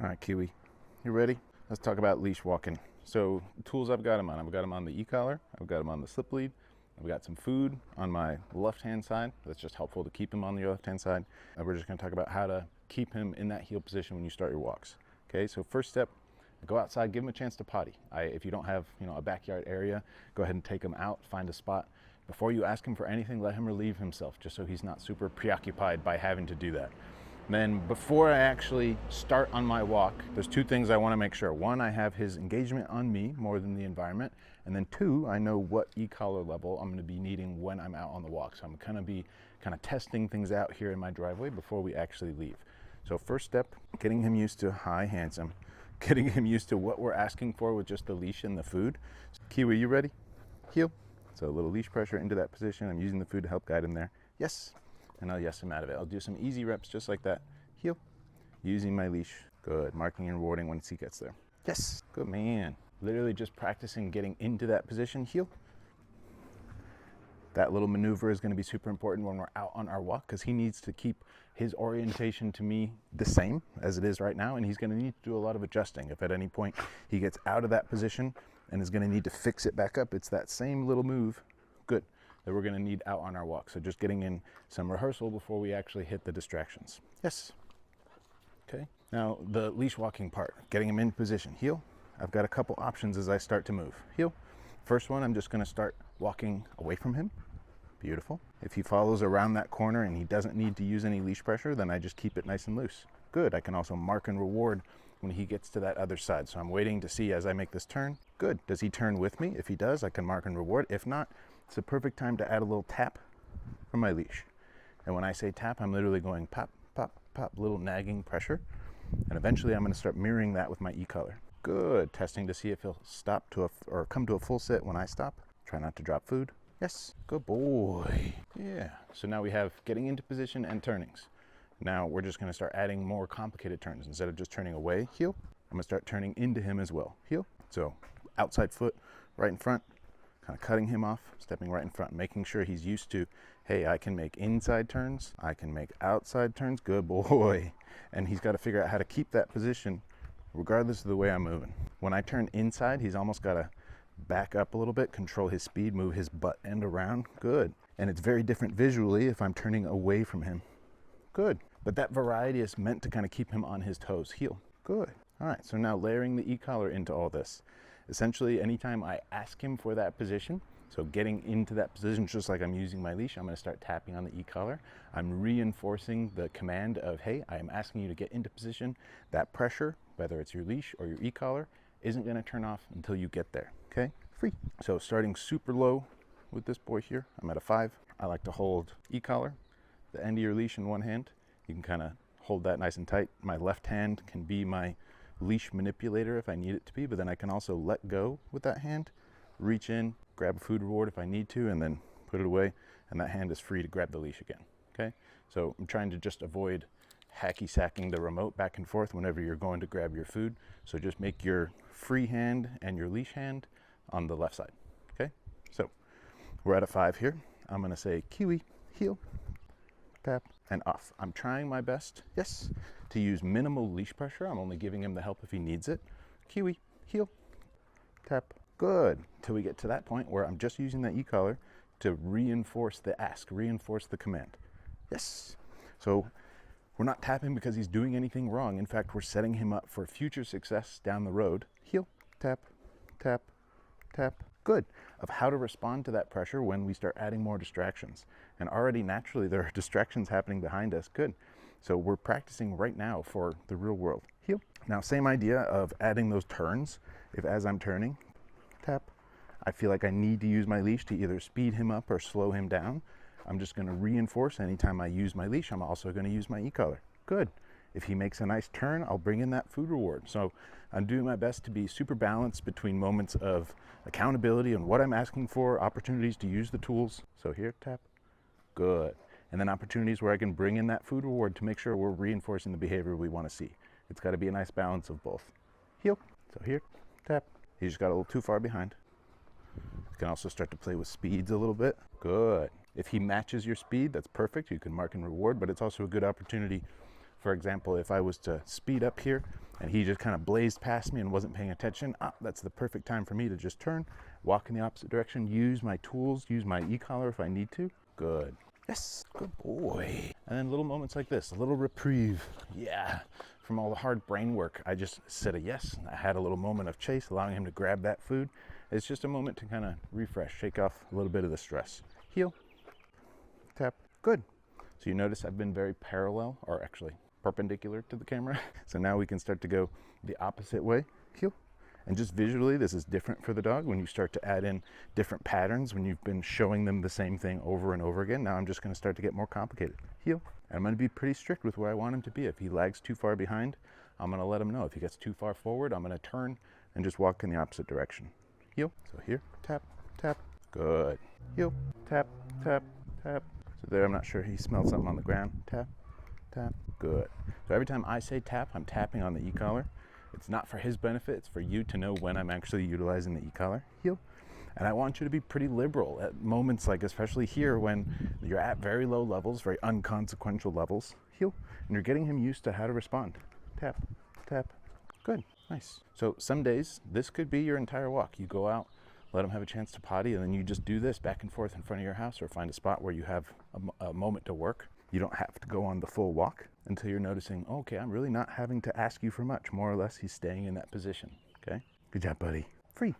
All right, Kiwi, you ready? Let's talk about leash walking. So the tools I've got him on the e-collar, I've got him on the slip lead, I've got some food on my left-hand side. That's just helpful to keep him on the left-hand side. And we're just gonna talk about how to keep him in that heel position when you start your walks. Okay, so first step, go outside, give him a chance to potty. If you don't have a backyard area, go ahead and take him out, find a spot. Before you ask him for anything, let him relieve himself, just so he's not super preoccupied by having to do that. Then before I actually start on my walk, there's two things I want to make sure. One, I have his engagement on me more than the environment. And then two, I know what e-collar level I'm going to be needing when I'm out on the walk. So I'm going to be kind of testing things out here in my driveway before we actually leave. So first step, getting him used to hi, handsome. Getting him used to what we're asking for with just the leash and the food. Kiwi, you ready? Heel. So a little leash pressure into that position. I'm using the food to help guide him there. Yes. And I'll yes him out of it. I'll do some easy reps just like that. Heel. Using my leash. Good. Marking and rewarding once he gets there. Yes. Good man. Literally just practicing getting into that position. Heel. That little maneuver is going to be super important when we're out on our walk because he needs to keep his orientation to me the same as it is right now, and he's going to need to do a lot of adjusting. If at any point he gets out of that position and is going to need to fix it back up, it's that same little move. Good. That we're going to need out on our walk. So just getting in some rehearsal before we actually hit the distractions. Yes. Okay. Now the leash walking part, getting him in position. Heel. I've got a couple options as I start to move. Heel. First one, I'm just going to start walking away from him. Beautiful. If he follows around that corner and he doesn't need to use any leash pressure, then I just keep it nice and loose. Good. I can also mark and reward when he gets to that other side. So I'm waiting to see as I make this turn. Good. Does he turn with me? If he does, I can mark and reward. If not, it's a perfect time to add a little tap from my leash. And when I say tap, I'm literally going pop, pop, pop, little nagging pressure. And eventually I'm going to start mirroring that with my e-collar. Good. Testing to see if he'll stop to or come to a full sit when I stop. Try not to drop food. Yes. Good boy. Yeah. So now we have getting into position and turnings. Now we're just going to start adding more complicated turns. Instead of just turning away, heel, I'm going to start turning into him as well. Heel. So outside foot, right in front. Kind of cutting him off, stepping right in front, making sure he's used to, hey, I can make inside turns, I can make outside turns, good boy. And he's got to figure out how to keep that position regardless of the way I'm moving. When I turn inside, he's almost got to back up a little bit, control his speed, move his butt end around, good. And it's very different visually if I'm turning away from him, good. But that variety is meant to kind of keep him on his toes, heel, good. All right, so now layering the e-collar into all this. Essentially, anytime I ask him for that position, so getting into that position just like I'm using my leash, I'm going to start tapping on the e-collar. I'm reinforcing the command of, hey, I am asking you to get into position. That pressure, whether it's your leash or your e-collar, isn't going to turn off until you get there, okay? Free. So starting super low with this boy here, I'm at a 5. I like to hold e-collar, the end of your leash in one hand. You can kind of hold that nice and tight. My left hand can be my leash manipulator if I need it to be, but then I can also let go with that hand, reach in, grab a food reward if I need to, and then put it away, and that hand is free to grab the leash again, okay? So I'm trying to just avoid hacky-sacking the remote back and forth whenever you're going to grab your food, so just make your free hand and your leash hand on the left side, okay? So we're at a 5 here. I'm gonna say Kiwi, heel, tap, and off. I'm trying my best, yes, to use minimal leash pressure. I'm only giving him the help if he needs it. Kiwi, heel, tap, good. Till we get to that point where I'm just using that e-collar to reinforce the ask, reinforce the command. Yes. So we're not tapping because he's doing anything wrong. In fact, we're setting him up for future success down the road. Heel, tap, tap, tap. Good. Of how to respond to that pressure when we start adding more distractions. And already naturally there are distractions happening behind us. Good. So we're practicing right now for the real world. Heel. Now same idea of adding those turns. If as I'm turning, tap, I feel like I need to use my leash to either speed him up or slow him down. I'm just going to reinforce anytime I use my leash. I'm also going to use my e-collar. Good. If he makes a nice turn, I'll bring in that food reward. So I'm doing my best to be super balanced between moments of accountability and what I'm asking for, opportunities to use the tools. So here, tap, good. And then opportunities where I can bring in that food reward to make sure we're reinforcing the behavior we want to see. It's got to be a nice balance of both. Heel. So here, tap. He just got a little too far behind. You can also start to play with speeds a little bit. Good. If he matches your speed, that's perfect. You can mark and reward, but it's also a good opportunity. For example, if I was to speed up here and he just kind of blazed past me and wasn't paying attention, that's the perfect time for me to just turn, walk in the opposite direction, use my tools, use my e-collar if I need to. Good. Yes, good boy. And then little moments like this, a little reprieve. Yeah, from all the hard brain work, I just said a yes. I had a little moment of chase, allowing him to grab that food. It's just a moment to kind of refresh, shake off a little bit of the stress. Heel, tap, good. So you notice I've been very parallel, or actually perpendicular to the camera. So now we can start to go the opposite way. Heel. And just visually, this is different for the dog when you start to add in different patterns when you've been showing them the same thing over and over again. Now I'm just going to start to get more complicated. Heel. And I'm going to be pretty strict with where I want him to be. If he lags too far behind, I'm going to let him know. If he gets too far forward, I'm going to turn and just walk in the opposite direction. Heel. So here, tap, tap. Good. Heel, tap, tap, tap. So there, I'm not sure, he smelled something on the ground. Tap, tap. Good. So every time I say tap, I'm tapping on the e-collar. It's not for his benefit, it's for you to know when I'm actually utilizing the e-collar. Heel. And I want you to be pretty liberal at moments like, especially here when you're at very low levels, very unconsequential levels. Heel. And you're getting him used to how to respond. Tap, tap. Good. Nice. So some days, this could be your entire walk. You go out, let him have a chance to potty, and then you just do this back and forth in front of your house, or find a spot where you have a moment to work. You don't have to go on the full walk until you're noticing, okay, I'm really not having to ask you for much. More or less, he's staying in that position. Okay? Good job, buddy. Free.